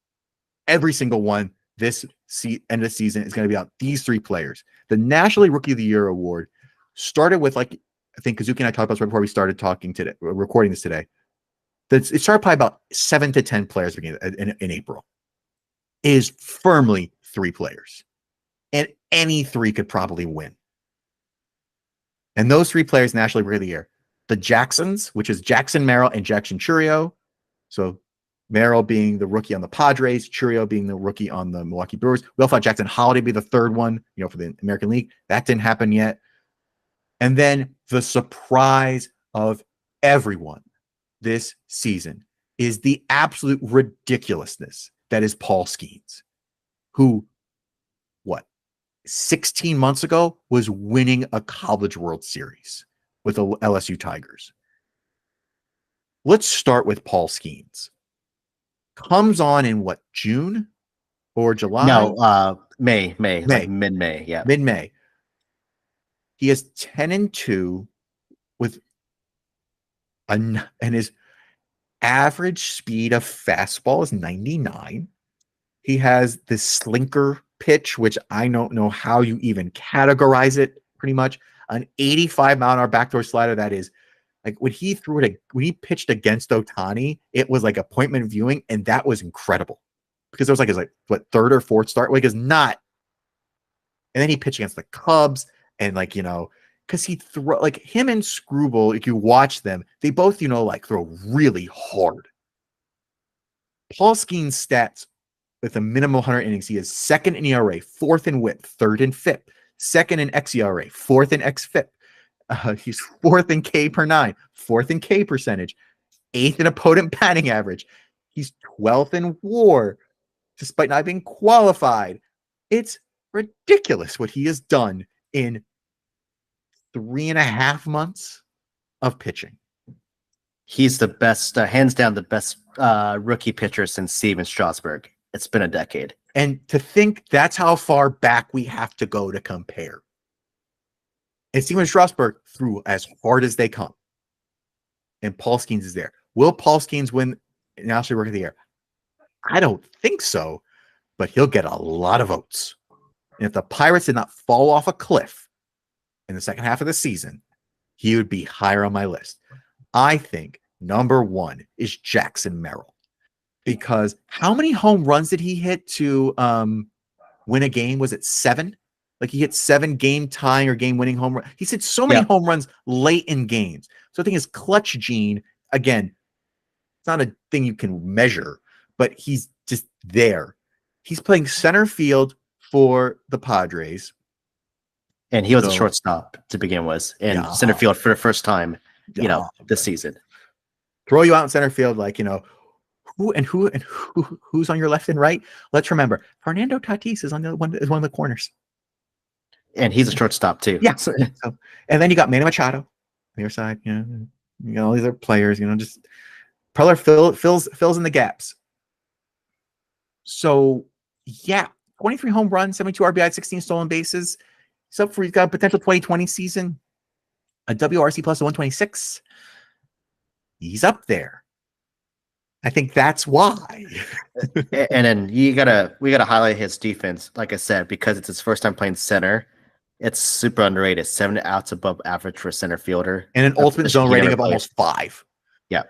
Every single one this end of the season is going to be about these 3 players. The National League Rookie of the Year award started with, I think Kazuki and I talked about this right before we started talking today, recording this today. It started probably about 7 to 10 players in April. It is firmly 3 players. And any 3 could probably win. And those 3 players, National League Rookie of the Year, the Jacksons, which is Jackson Merrill and Jackson Churio. So Merrill being the rookie on the Padres, Churio being the rookie on the Milwaukee Brewers. We all thought Jackson Holiday be the 3rd one, for the American League. That didn't happen yet. And then the surprise of everyone this season is the absolute ridiculousness that is Paul Skeens, who, 16 months ago was winning a College World Series with the LSU Tigers. Let's start with Paul Skeens. Comes on in June or July? No, May. Like mid-May, yeah. Mid-May. He has 10-2 with and his average speed of fastball is 99. He has this slinker pitch, which I don't know how you even categorize it, pretty much. An 85-mile-an-hour backdoor slider that is, when he when he pitched against Ohtani, it was like appointment viewing, and that was incredible. Because it was his 3rd or 4th start? It's not. And then he pitched against the Cubs, and because he throw him and Screwball, if you watch them, they both, throw really hard. Paul Skeens' stats with a minimum 100 innings, he is 2nd in ERA, 4th in WHIP, 3rd in FIP, 2nd in xERA, 4th in xFIP. He's 4th in K per 9, 4th in K percentage, 8th in opponent batting average. He's 12th in WAR, despite not being qualified. It's ridiculous what he has done in 3.5 months of pitching. He's the best, hands down, the best rookie pitcher since Steven Strasburg. It's been a decade. And to think that's how far back we have to go to compare. And Steven Strasburg threw as hard as they come. And Paul Skeens is there. Will Paul Skeens win National Rookie of the Year? I don't think so, but he'll get a lot of votes. And if the Pirates did not fall off a cliff in the second half of the season, he would be higher on my list. I think number one is Jackson Merrill. Because how many home runs did he hit to win a game? Was it 7? Like he hit 7 game tying or game winning home runs. He's hit so many home runs late in games. So I think his clutch gene, again, it's not a thing you can measure, but he's just there. He's playing center field for the Padres. And he was a shortstop to begin with in center field for the first time, this season. Throw you out in center field, like, who's on your left and right? Let's remember, Fernando Tatis is one of the corners. And he's a shortstop too. Yeah. So, and then you got Manny Machado on the other side. You got all these other players. Just Preller fills in the gaps. So 23 home runs, 72 RBI, 16 stolen bases. He's got a potential 2020 season, a WRC plus of 126. He's up there. I think that's why. And then we gotta highlight his defense, like I said, because it's his first time playing center. It's super underrated. 7 outs above average for a center fielder. And an ultimate zone rating of almost 5. Yeah.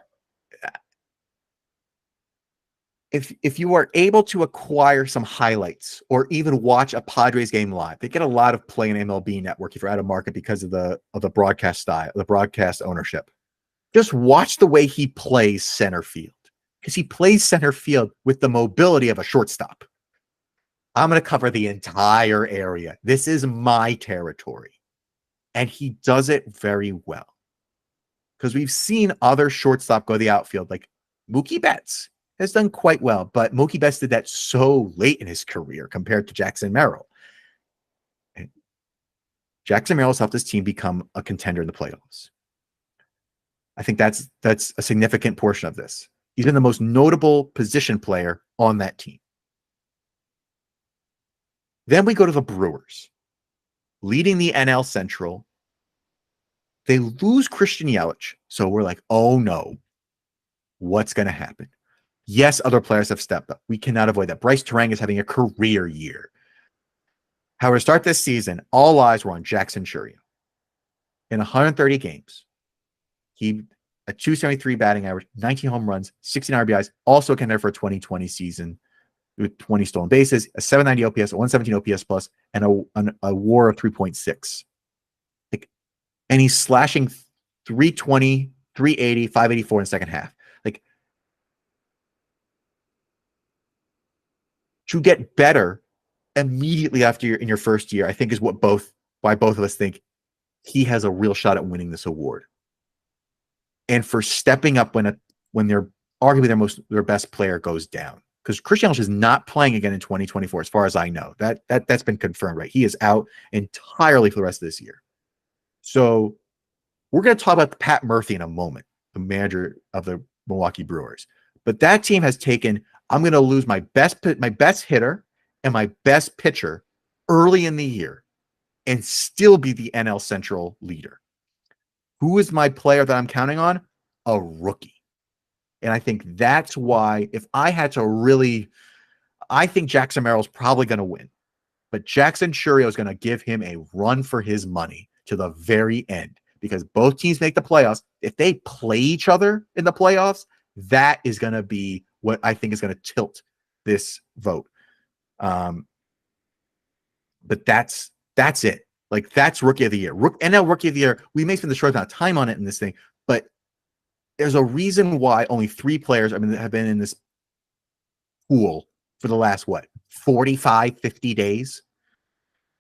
If you are able to acquire some highlights or even watch a Padres game live, they get a lot of play in MLB Network if you're out of market because of the broadcast style, the broadcast ownership. Just watch the way he plays center field, because he plays center field with the mobility of a shortstop. I'm going to cover the entire area. This is my territory. And he does it very well. Because we've seen other shortstop go to the outfield, like Mookie Betts has done quite well, but Mookie Betts did that so late in his career compared to Jackson Merrill. And Jackson Merrill's helped his team become a contender in the playoffs. I think that's a significant portion of this. He's been the most notable position player on that team. Then we go to the Brewers, leading the NL Central. They lose Christian Yelich, so we're like, oh no, what's going to happen? Yes, other players have stepped up. We cannot avoid that. Bryce Terang is having a career year. However, to start this season, all eyes were on Jackson Chourio. In 130 games, he a 273 batting average, 19 home runs, 16 RBIs, also contender for a 2020 season with 20 stolen bases, a 790 OPS, a 117 OPS plus, and a WAR of 3.6. And he's slashing 320, 380, 584 in the second half. To get better immediately after in your first year, I think is why both of us think he has a real shot at winning this award. And for stepping up when they're arguably their best player goes down. Because Christian Yelich is not playing again in 2024, as far as I know. That's been confirmed, right? He is out entirely for the rest of this year. So we're going to talk about Pat Murphy in a moment, the manager of the Milwaukee Brewers. But that team has taken, I'm going to lose my best hitter and my best pitcher early in the year and still be the NL Central leader. Who is my player that I'm counting on? A rookie. And I think that's why, if I had to I think Jackson Merrill's probably going to win. But Jackson Chourio is going to give him a run for his money to the very end, because both teams make the playoffs. If they play each other in the playoffs, that is going to be what I think is going to tilt this vote. But that's it. Like, that's Rookie of the Year. NL Rookie of the Year, we may spend the short amount of time on it in this thing, but there's a reason why only 3 players have been in this pool for the last, 45, 50 days?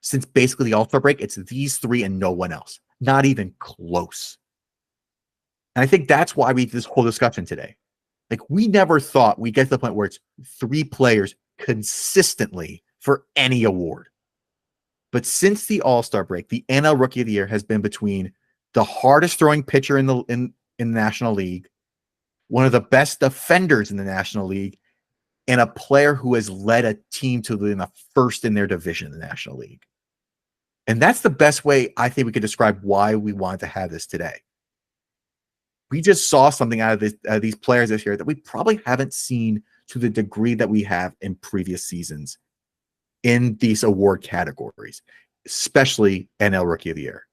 Since basically the All-Star break, it's these 3 and no one else. Not even close. And I think that's why we did this whole discussion today. Like, we never thought we'd get to the point where it's 3 players consistently for any award. But since the All-Star break, the NL Rookie of the Year has been between the hardest throwing pitcher in the National League, one of the best defenders in the National League, and a player who has led a team to the first in their division in the National League. And that's the best way I think we could describe why we wanted to have this today. We just saw something out of these players this year that we probably haven't seen to the degree that we have in previous seasons in these award categories, especially NL Rookie of the Year.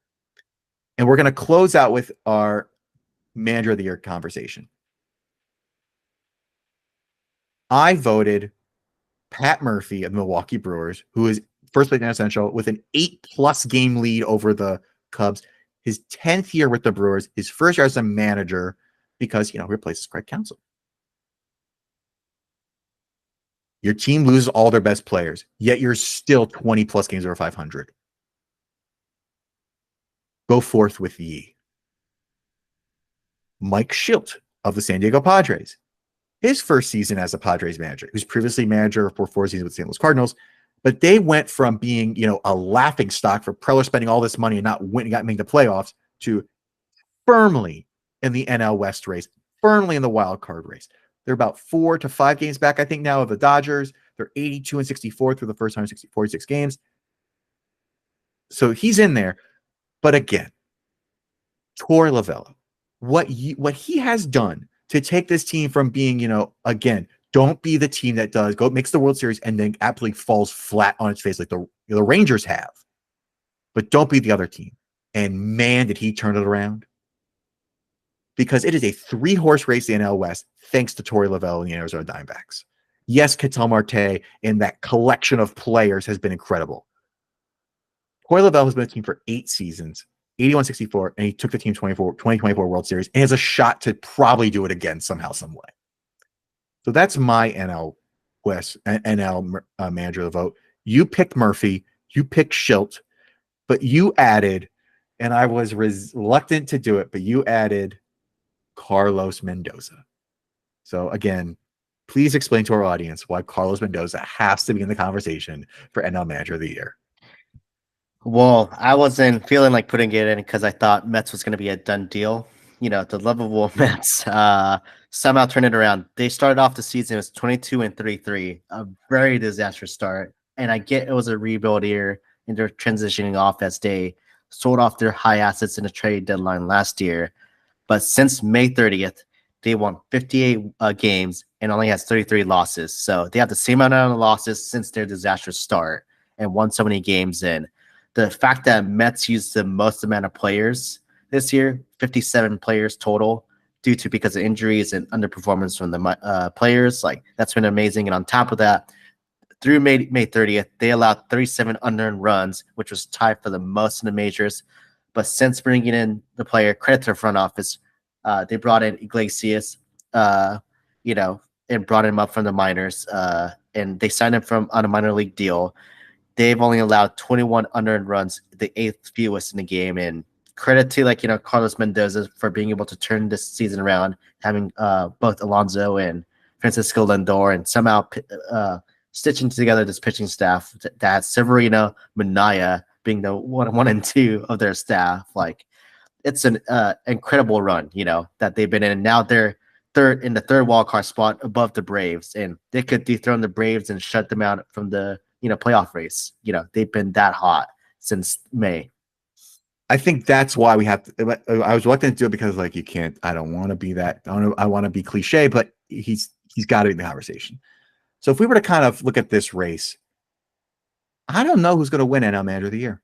And we're going to close out with our Manager of the Year conversation. I voted Pat Murphy of the Milwaukee Brewers, who is first place in Central with an 8+ game lead over the Cubs. His 10th year with the Brewers, his first year as a manager, because, he replaces Craig Counsell. Your team loses all their best players, yet you're still 20+ games over 500. Go forth with ye. Mike Shildt of the San Diego Padres. His first season as a Padres manager, who's previously manager for 4 seasons with the St. Louis Cardinals, but they went from being, a laughing stock for Preller spending all this money and not making the playoffs to firmly in the NL West race, firmly in the wild card race. They're about 4 to 5 games back, I think, now of the Dodgers. They're 82-64 through the first 146 games. So he's in there. But again, Torey Lovullo, what he has done to take this team from being, again, don't be the team that makes the World Series and then absolutely falls flat on its face like the Rangers have. But don't be the other team. And man, did he turn it around. Because it is a 3-horse race in the NL West, thanks to Torey Lovullo and the Arizona Diamondbacks. Yes, Ketel Marte and that collection of players has been incredible. Torey Lovullo has been a team for 8 seasons, 81-64, and he took the team 2024 World Series and has a shot to probably do it again somehow, some way. So that's my NL West, NL manager of the vote. You picked Murphy, you picked Shildt, but you added, and I was reluctant to do it, but you added Carlos Mendoza. So again, please explain to our audience why Carlos Mendoza has to be in the conversation for NL Manager of the Year. Well, I wasn't feeling like putting it in because I thought Mets was going to be a done deal. The lovable Mets somehow turned it around. They started off the season, it was 22-33, a very disastrous start. And I get it was a rebuild year and they're transitioning off as they sold off their high assets in the trade deadline last year. But since May 30th, they won 58 games and only has 33 losses. So they have the same amount of losses since their disastrous start and won so many games in. The fact that Mets used the most amount of players this year, 57 players total, because of injuries and underperformance from the players, that's been amazing. And on top of that, through May 30th, they allowed 37 unearned runs, which was tied for the most in the majors. But since bringing in the player, credit to their front office, they brought in Iglesias, and brought him up from the minors, and they signed him on a minor league deal. They've only allowed 21 unearned runs, the 8th fewest in the game. And credit to Carlos Mendoza for being able to turn this season around, having both Alonso and Francisco Lindor, and somehow stitching together this pitching staff that Severino, Minaya being the 1 and 2 of their staff. It's an incredible run, that they've been in. And now they're in the third wild card spot above the Braves, and they could dethrone the Braves and shut them out from the playoff race. They've been that hot since May. I think that's why we have to. I was reluctant to do it because you can't. I don't want to be that. I want to be cliche, but he's got to be in the conversation. So if we were to kind of look at this race, I don't know who's going to win NL Manager of the Year.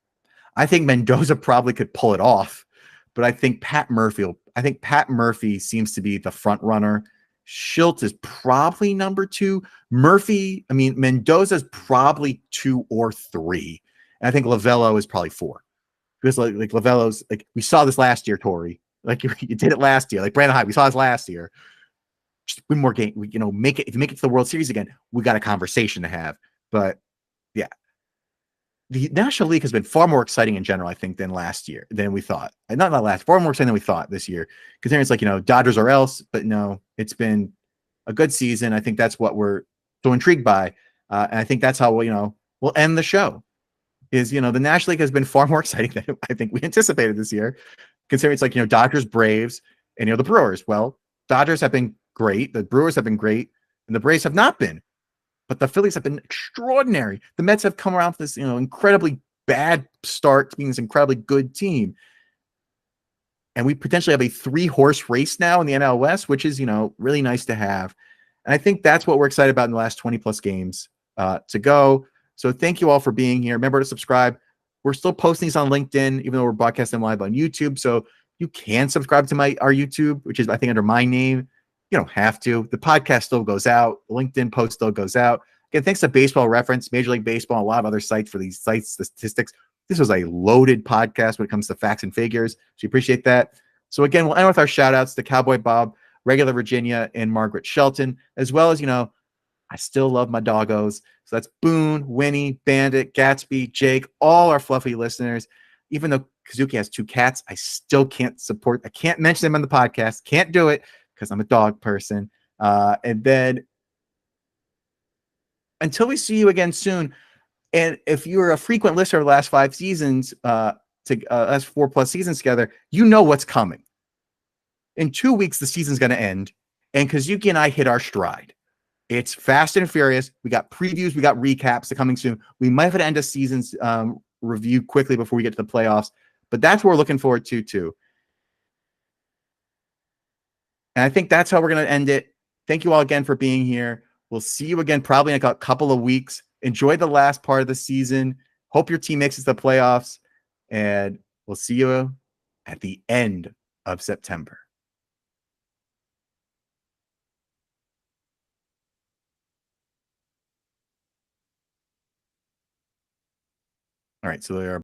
I think Mendoza probably could pull it off, but I think Pat Murphy seems to be the front runner. Shildt is probably number 2. Mendoza is probably 2 or 3. And I think Lovullo is probably 4. Because Lovullo's we saw this last year, Torey. You did it last year. Brandon Hyde, we saw this last year. Just win more games. Make it. If you make it to the World Series again, we got a conversation to have. But yeah, the National League has been far more exciting in general, I think, than last year, than we thought. And far more exciting than we thought this year. Because it's Dodgers or else, but no, it's been a good season. I think that's what we're so intrigued by. And I think that's how we'll end the show. Is the National League has been far more exciting than I think we anticipated this year. Considering it's Dodgers, Braves, and the Brewers. Well, Dodgers have been great, the Brewers have been great, and the Braves have not been. but the Phillies have been extraordinary. The Mets have come around to this, incredibly bad start to being this incredibly good team. And we potentially have a 3-horse race now in the NL West, which is, really nice to have. And I think that's what we're excited about in the last 20 plus games to go. So thank you all for being here. Remember to subscribe. We're still posting these on LinkedIn, even though we're broadcasting live on YouTube. So you can subscribe to our YouTube, which is, I think, under my name. You don't have to. The podcast still goes out. The LinkedIn post still goes out. Again, thanks to Baseball Reference, Major League Baseball, and a lot of other sites for these sites, statistics. This was a loaded podcast when it comes to facts and figures. So we appreciate that. So again, we'll end with our shout outs to Cowboy Bob, Regular Virginia, and Margaret Shelton, as well as, I still love my doggos. So that's Boone, Winnie, Bandit, Gatsby, Jake, all our fluffy listeners. Even though Kazuki has 2 cats, I still can't I can't mention them on the podcast. Can't do it because I'm a dog person. And then until we see you again soon, and if you're a frequent listener of the last 5 seasons, last 4+ seasons together, you know what's coming. In 2 weeks, the season's going to end, and Kazuki and I hit our stride. It's fast and furious. We got previews. We got recaps that coming soon. We might have to end a season's review quickly before we get to the playoffs, but that's what we're looking forward to too. And I think that's how we're going to end it. Thank you all again for being here. We'll see you again probably in a couple of weeks. Enjoy the last part of the season. Hope your team makes it to the playoffs, and we'll see you at the end of September. All right, so there are